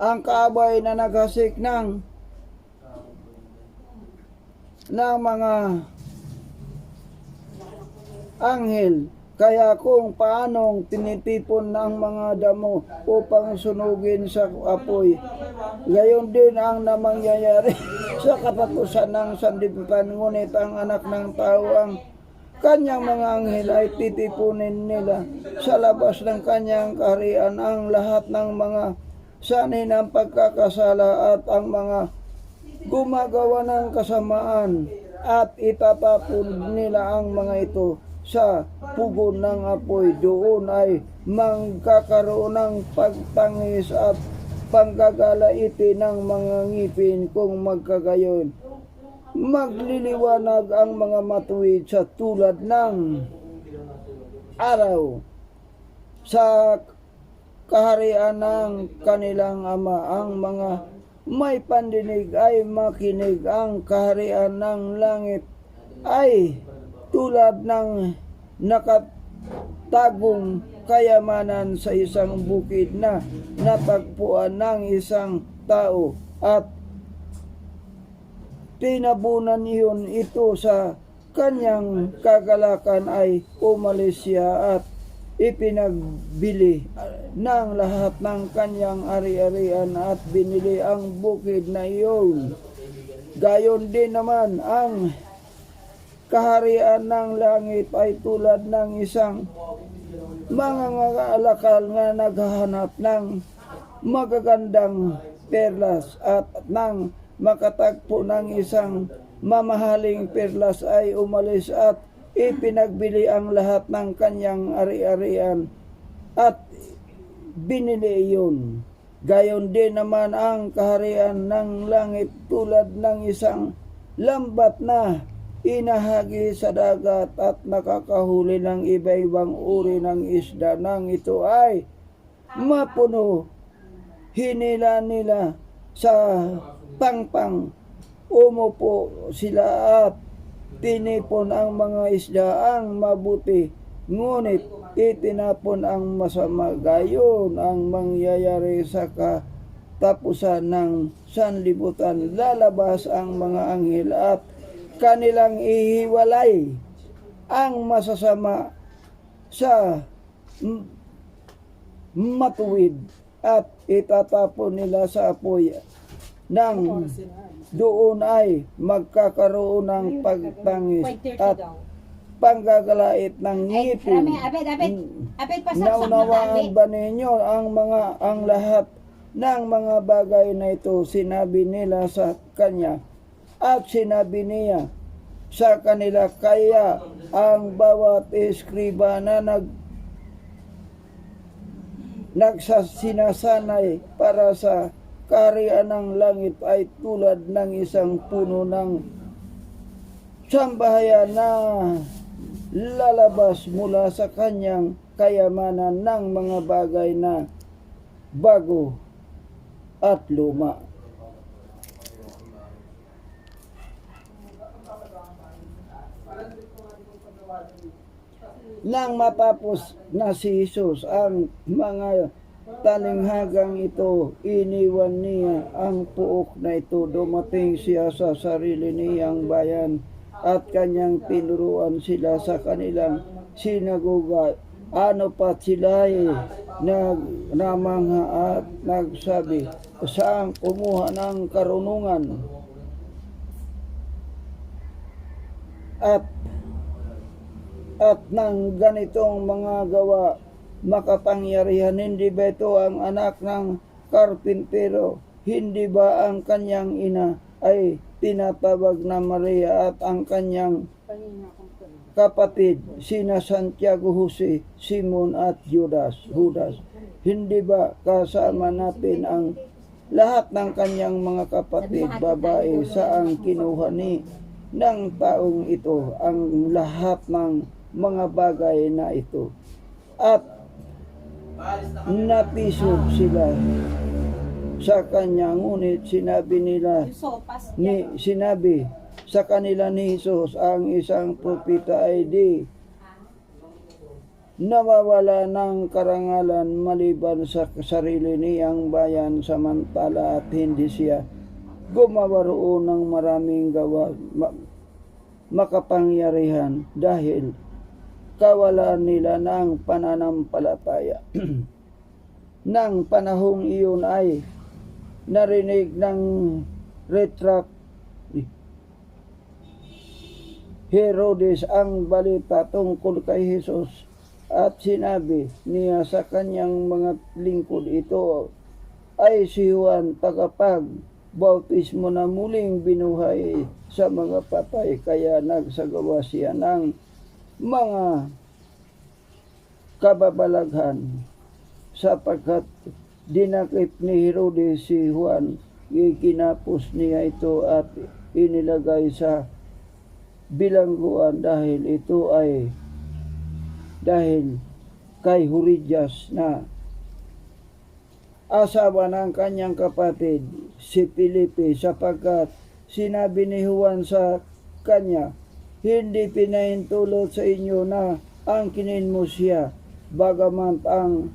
ang kaabay na naghasik ng mga anghel. Kaya kung paanong tinitipon ng mga damo upang sunugin sa apoy, gayon din ang namangyayari sa katapusan ng sanlibutan. Ngunit ang anak ng tao, ang kanyang mga anghel ay titipunin nila sa labas ng kanyang kaharian ang lahat ng mga sanhi ng pagkakasala at ang mga gumagawa ng kasamaan, at itatapon nila ang mga ito sa pugon ng apoy. Doon ay magkakaroon ng pagtangis at panggagalaiti ng mga ngipin. Kung magkagayon, magliliwanag ang mga matuwid sa tulad ng araw sa kaharian ng kanilang Ama. Ang mga may pandinig ay makinig. Ang kaharian ng langit ay tulad ng nakatagong kayamanan sa isang bukid na natagpuan ng isang tao, at tinabunan iyon ito sa kanyang kagalakan. Ay umalis siya at ipinagbili ng lahat ng kanyang ari-arian at binili ang bukid na iyon. Gayon din naman ang kaharian ng langit ay tulad ng isang mga alakal na naghahanap ng magagandang perlas, at nang makatagpo ng isang mamahaling perlas ay umalis at ipinagbili ang lahat ng kanyang ari-arian at binili iyon. Gayon din naman ang kaharian ng langit tulad ng isang lambat na inahagi sa dagat at nakakahuli ng iba-ibang uri ng isda. Nang ito ay mapuno, hinila nila sa pangpang, umupo sila at tinipon ang mga isda ang mabuti, ngunit itinapon ang masama. Gayon ang mangyayari sa katapusan ng sanlibutan. Lalabas ang mga anghel at kanilang ihiwalay ang masasama sa matuwid at itatapon nila sa apoy. Nang doon ay magkakaroon ng pagtangis at panggagalait ng ngipin. Naunawaan ba ninyo ang lahat ng mga bagay na ito? Sinabi nila sa kanya, at sinabi niya sa kanila. Kaya ang bawat eskriba na nagsasinasanay para sa kaharian ng langit ay tulad ng isang puno ng sambahayan na lalabas mula sa kanyang kayamanan ng mga bagay na bago at luma. Nang matapos na si Jesus ang mga talinghagang ito, iniwan niya ang puok na ito. Dumating siya sa sarili niyang bayan at kanyang tinuruan sila sa kanilang sinagoga. Ano pa sila nagramangha at nagsabi, saan kumuha ng karunungan at ng ganitong mga gawa, makapangyarihan? Hindi ba ito ang anak ng karpintero? Hindi ba ang kanyang ina ay tinatawag na Maria at ang kanyang kapatid sina Santiago, Jose, Simon at Judas? Hindi ba kasama natin ang lahat ng kanyang mga kapatid babae? Saan kinuha ng taong ito ang lahat ng mga bagay na ito? At natisod sila sa kanya. Ngunit sinabi sa kanila ni Jesus, ang isang propeta ay di nawawala ng karangalan maliban sa sarili niyang bayan, samantala at hindi siya gumawa roon ng maraming gawa makapangyarihan dahil kawalan nila ng pananampalataya. Nang panahong iyon ay narinig ng Tetrarch Herodes ang balita tungkol kay Jesus at sinabi niya sa kanyang mga lingkod, ito ay si Juan tagapagbautismo na muling binuhay sa mga patay, kaya nagsagawa siya ng mga kababalaghan sapagkat dinakip ni Herodes si Juan. Ikinapos niya ito at inilagay sa bilangguan dahil ito ay dahil kay Herodias na asawa ng kanyang kapatid si Felipe, sapagkat sinabi ni Juan sa kanya, hindi pinahintulot sa inyo na angkinin mo siya, bagamat ang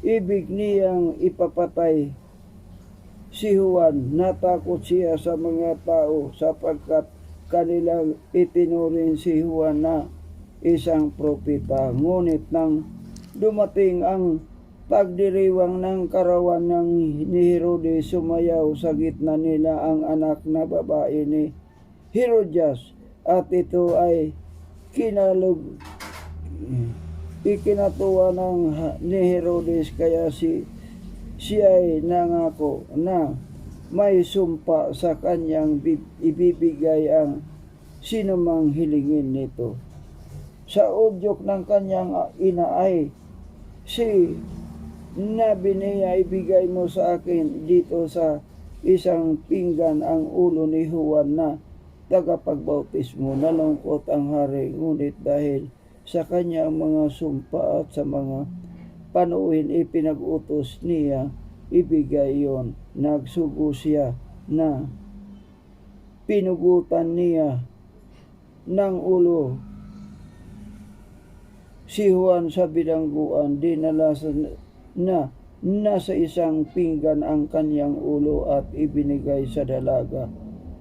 ibig niyang ipapatay si Juan. Natakot siya sa mga tao sapagkat kanilang itinuring si Juan na isang propeta. Ngunit nang dumating ang pagdiriwang ng karawan ni Herodes, sumayaw sa gitna nila ang anak na babae ni Herodias, at ito ay ikinatuwa ni Herodes, kaya siya ay nangako na may sumpa sa kanyang ibibigay ang sinumang hilingin nito. Sa udyok ng kanyang ina ay nabi niya, ibigay mo sa akin dito sa isang pinggan ang ulo ni Juan na tagapagbautismo. Nalungkot ang hari, ngunit dahil sa kanyang mga sumpa at sa mga panuin ipinag-utos niya ibigay yon. Nagsugo siya na pinugutan niya ng ulo si Juan sa bilangguan. Dinala na nasa isang pinggan ang kanyang ulo at ibinigay sa dalaga,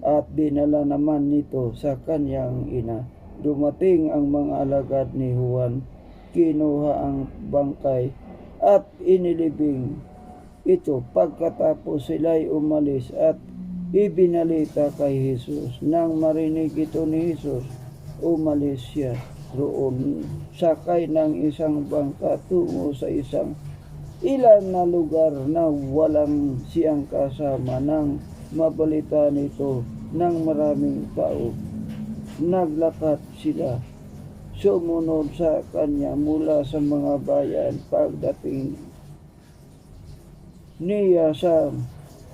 at dinala naman nito sa kanyang ina. Dumating ang mga alagad ni Juan, kinuha ang bangkay at inilibing ito. Pagkatapos sila'y umalis at ibinalita kay Jesus. Nang marinig ito ni Jesus, umalis siya roon, sakay ng isang bangka tungo sa isang ilan na lugar na walang siyang kasama. Nang mabalita nito ng maraming tao, naglakad sila sumunod sa kanya mula sa mga bayan. Pagdating niya sa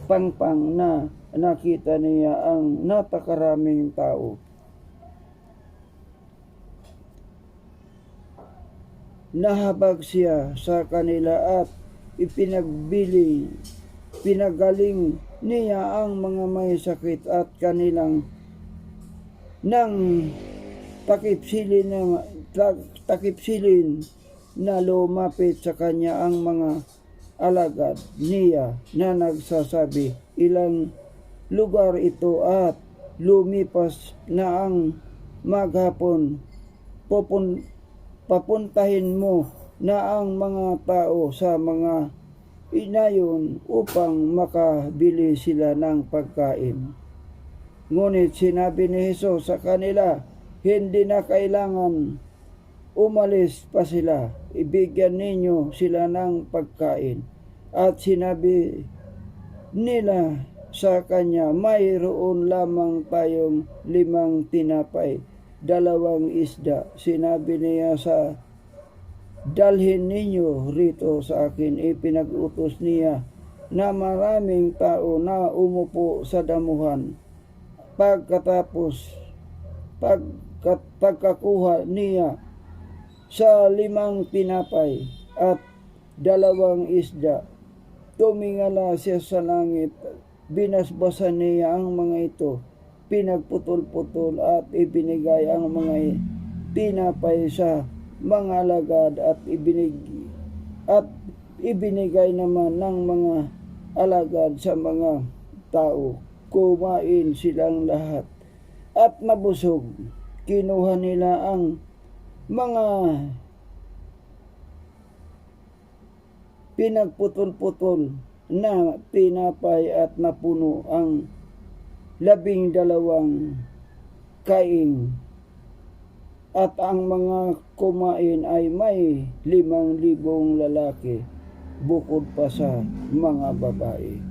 pangpang na nakita niya ang napakaraming tao. Nahabag siya sa kanila at pinagaling niya ang mga may sakit at kanilang nang takipsilin na lumapit sa kanya ang mga alagad niya na nagsasabi, ilang lugar ito at lumipas na ang maghapon, papuntahin mo na ang mga tao sa mga inayon upang makabili sila ng pagkain. Ngunit sinabi ni Jesus sa kanila, hindi na kailangan umalis pa sila, ibigyan ninyo sila ng pagkain. At sinabi nila sa kanya, mayroon lamang tayong 5 tinapay, 2 isda. Sinabi niya sa dalhin ninyo rito sa akin. Ipinag-utos niya na maraming tao na umupo sa damuhan. Pagkatapos pagkakuha niya sa 5 tinapay at 2 isda, tumingala siya sa langit, binasbasan niya ang mga ito, pinagputol-putol at ibinigay ang mga tinapay sa mga alagad at ibinigay naman ng mga alagad sa mga tao. Kumain silang lahat at nabusog. Kinuha nila ang mga pinagputol-putol na tinapay at napuno ang 12 kaing. At ang mga kumain ay may 5,000 lalaki bukod pa sa mga babae.